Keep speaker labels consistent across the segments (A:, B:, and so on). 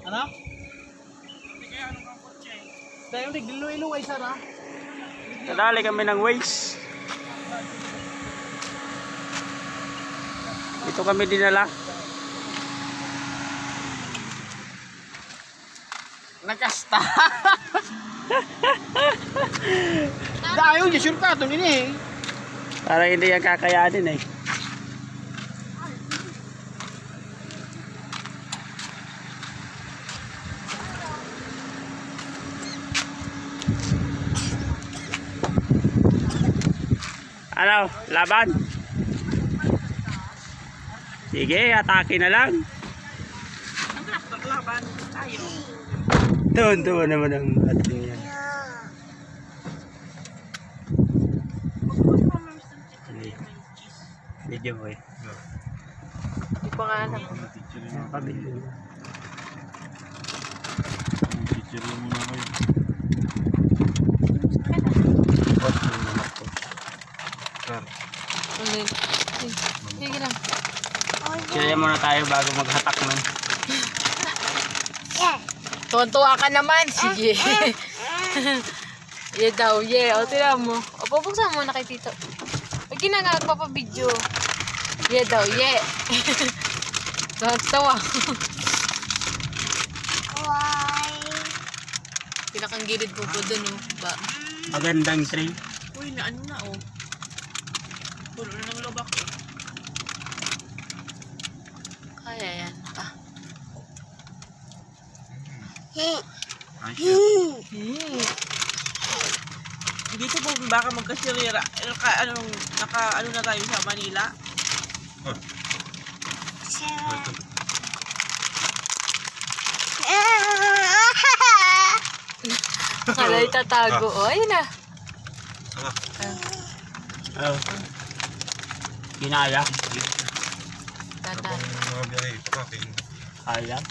A: Ano? Dahil nagdilo-ilo ay sana.
B: Nadali kami ng waste. Ito kami dinala.
A: Nakasta. Dahil yung sure ito nini eh.
B: Para hindi yan kakayanin eh. Ano? Laban? Sige, atake na lang.
A: Laban tayo.
B: Tuwan naman ang ating yan. Video mo eh.
A: Di pa nga alam.
B: Pabili.
C: Picture mo muna kayo. Sir.
A: Sige lang.
B: Sila muna tayo bago maghatak man.
A: Tuwan-tuwa ka naman. Sige. Yeah daw, yeah. O, tira mo. O, pabuksan mo na kay Tito. Pag ginagpapabidyo. Yeah daw, yeah. Tuwan-tuwa. Pinakang gilid po po dun, oh. Ba?
B: Magandang tree.
A: Uy, na ano na, oh. Puno na ng lobak, eh. Kaya yan, pa.
D: Dito po baka magkasirira, ano na tayo sa Manila.
A: Akala itatago. O, ayun na.
B: Oh. Ginaya.
A: Tata.
C: Mga biyahe, pakaking.
B: Alam.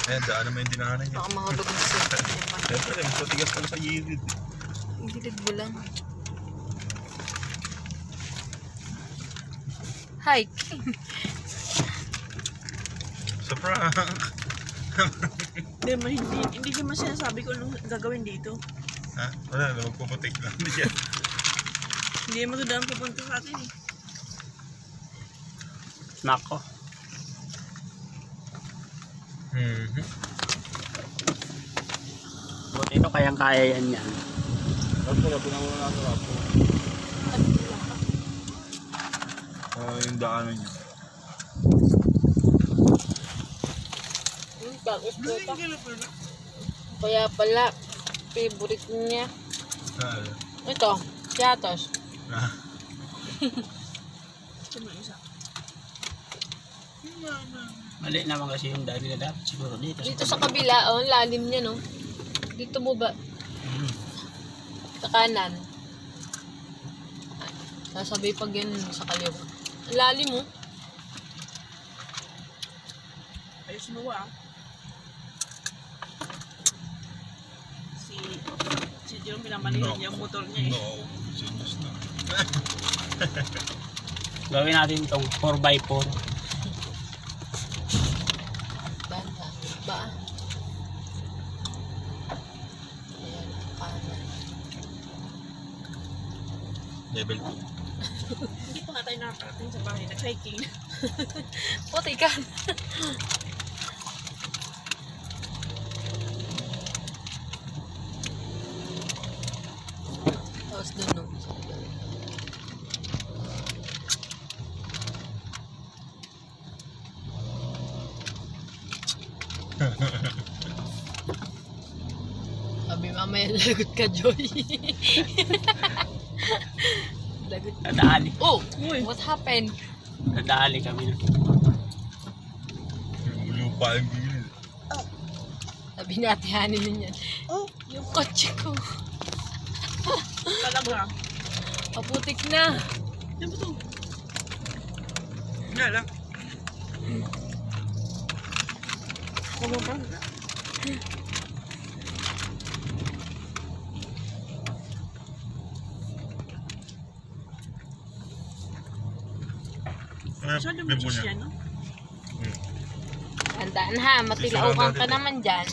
C: Ayan, daan naman yung dinahanan niya.
A: Baka mahulog na siya.
C: Siyempre, matigas pala sa gilid.
A: Gilid mo lang. Hiking.
C: Sa prank.
D: Hindi naman sinasabi ko anong gagawin dito.
C: Ha? Wala na, magpuputik lang niya.
D: Hindi naman doon pupunta sa atin eh.
B: Nako. Buti ito kayang-kaya yan yan.
C: Tapos pala, pinamuna natin ako. Yung daanan niya.
A: Bakit po ito? Kaya pala, favorite niya. Ito, Yatos.
B: Mali naman kasi yung dali na dapat siguro dito.
A: Dito sa kabila, oh, lalim niya, no? Dito mo ba? Sa kanan. Sasabi pag yan sa kaliwa. Ang lalim mo.
D: Ayos mo ah. Si Jerome pinamalihan niya yung motor niya eh.
C: No, serious na.
B: Gawin natin itong 4x4.
A: Banda. Ba? Ayan, kanan.
C: Level 2.
D: Hindi pa nga tayo nakakarating sa bahay. Nag-hiking.
A: Puti ka. Tapos dun, no? Sabi mamaya lagot ka, Joy. Lagot ka.
B: Nadali.
A: Oh! What happened?
B: Nadali kami na.
C: Lupa yung gilid.
A: Sabi natin, hanin yun yan. Yung kotse ko.
D: Talaga.
A: Paputik na.
D: Ano ba ito? Nga lang. Ano ba? Masyado
C: May
D: mo
C: bunya.
D: siya, no?
A: Ang Tandaan ha, matilaukan ka naman dyan.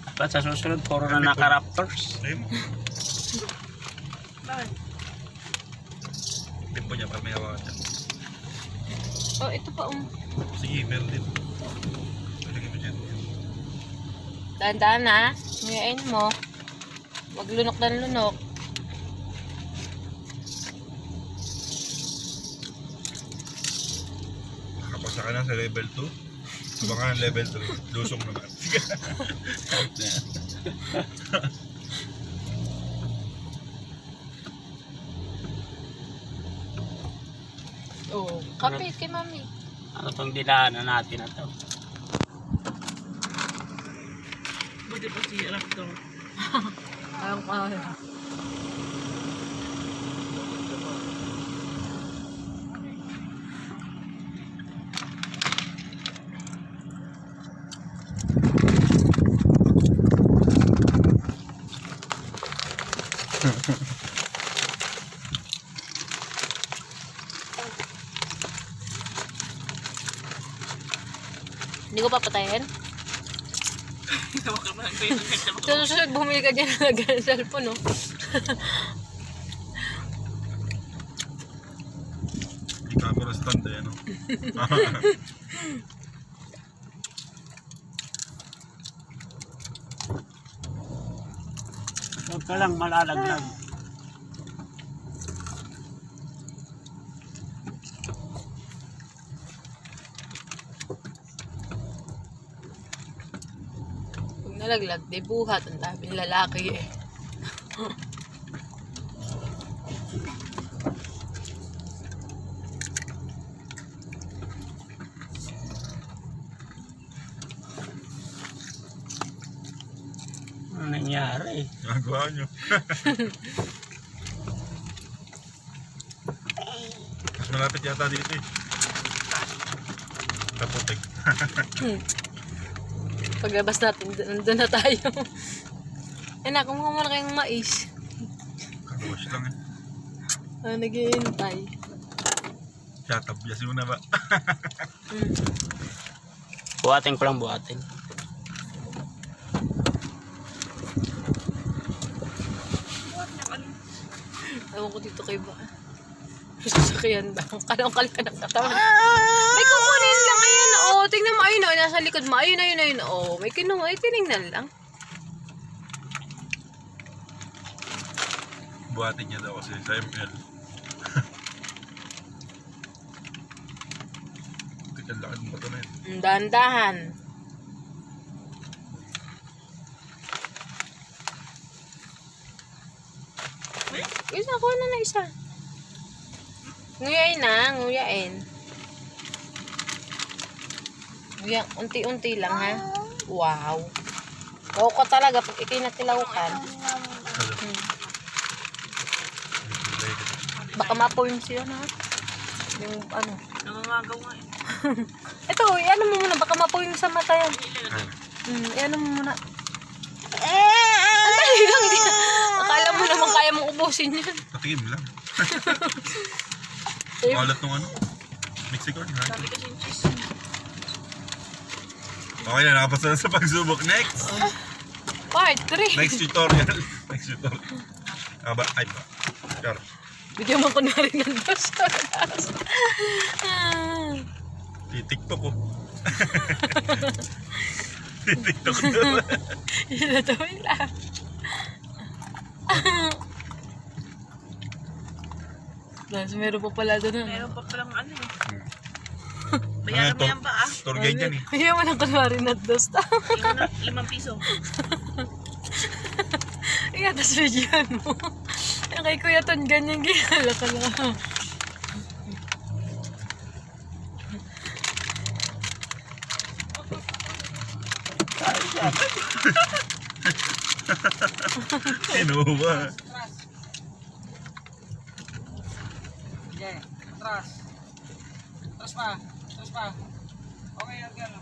B: Dapat sa susunod, puro na naka-raptors.
C: Ayun mo.
D: Bakit?
C: Timpo niya para may hawakan siya.
A: Oh, ito pa
C: Sige, meron din. Lagyan mo dyan.
A: Tandaan ha, ngayon mo. Huwag lunok ng lunok.
C: Nakapasa ka na sa level 2. Baka level 3. Lusong naman.
A: Oh, kapit kay mami.
B: Ano tong dinaanan natin na to?
D: Buti pa si Raptor.
A: Ang Hindi ko papatayin.
D: Tawag ka man kayo ng ganda mo.
A: Sa susunod, bumili ka dyan ng lagyan ng cellphone, no?
C: Hindi ka pero stand eh, no?
B: Huwag ka lang malalaglag.
A: Pag nalaglag, di buhat. Ang daming lalaki eh.
B: Ano nangyari?
C: Nagawa nyo. Mas malapit yata dito eh. Taputik.
A: Paglabas natin, nandun na tayo. Eh na, kumuha mo na kayong mais.
C: Kakawash lang eh.
A: Nag-iintay.
C: Tatabyasin mo na ba?
B: Buhatin ko lang, buhatin.
A: Ewan ko dito kay ba. Sasakyan ba? Kalong-kali ka ng katawan. May kukunin lang. Ayan, oh. Tingnan mo. Ayun, oh. Nasa likod mo. Ayun, ayun, ayun. Oh. May kinung. Ay, tinignan lang.
C: Buhatin niya daw kasi sa ML. Tika, lakad mo ito na yun.
A: Dahan-dahan. Isa, kuha na na isa. Nguyain na, nguyain. Nguya, unti-unti lang ha. Wow. Koko talaga pag ikinatilawakan. Baka ma-point siya na. Yung ano.
D: Nangangagaw nga eh.
A: Ito, ano mo muna. Baka ma-point sa mata yan. Ano mo muna. Ang dali lang. Akala mo naman kaya mong ubusin yan.
C: Patikim lang. Kalat nung ano? Mexican.
D: Sabi kasi yung cheese.
C: Okay na, nakapasa na sa pagsubok. Next!
A: Part 3.
C: Next tutorial. Next tutorial. Aba, ay ba? Char.
A: Bigyan mo ko na rin ng dos.
C: Titiktok ko. Titiktok ko.
A: Ilatawin lang. Tapos meron pa pala doon.
D: Meron pa palang ano eh. Bayaran mo yan ba ah?
C: Tour guide yan eh.
A: Bigyan mo ng kunwari na dos.
D: 5 piso.
A: Iya, tapos bigyan mo. Yung kay Kuya Ton, ganyan ginala ka lang.
C: Kinuha.
B: Sige, atras. Atras pa. Atras pa. Okay, again.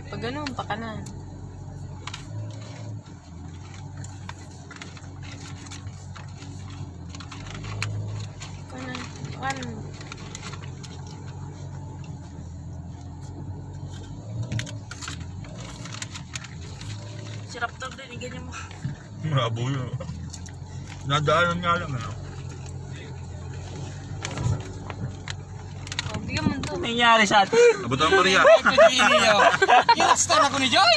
A: pag ganun, pakanan. Pakanan.
D: Si Raptor din, ganyan mo.
C: Malabo yun. Nadaanan nga lang, ano?
A: Oh, bigyan mo to.
B: Ano nangyari sa atin?
C: Abot ang Maria.
E: Kinastan ako ni Joy!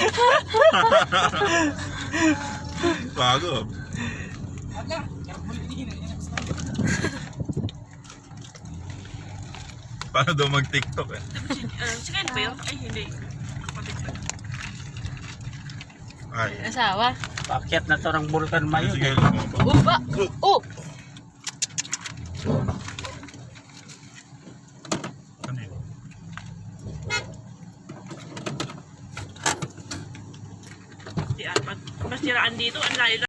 C: Bago.
E: Aga, careful din eh.
C: Paano daw mag-TikTok eh?
D: Si Ken ba yun? Ay, hindi. Kapatid ba?
C: Ay.
A: Asawa.
B: Pakyat na to ng Vulcan Mayo.
C: Sige, lumaba.
A: Ba? Oh!
C: Ano yun?
D: Pag masiraan dito, ang layo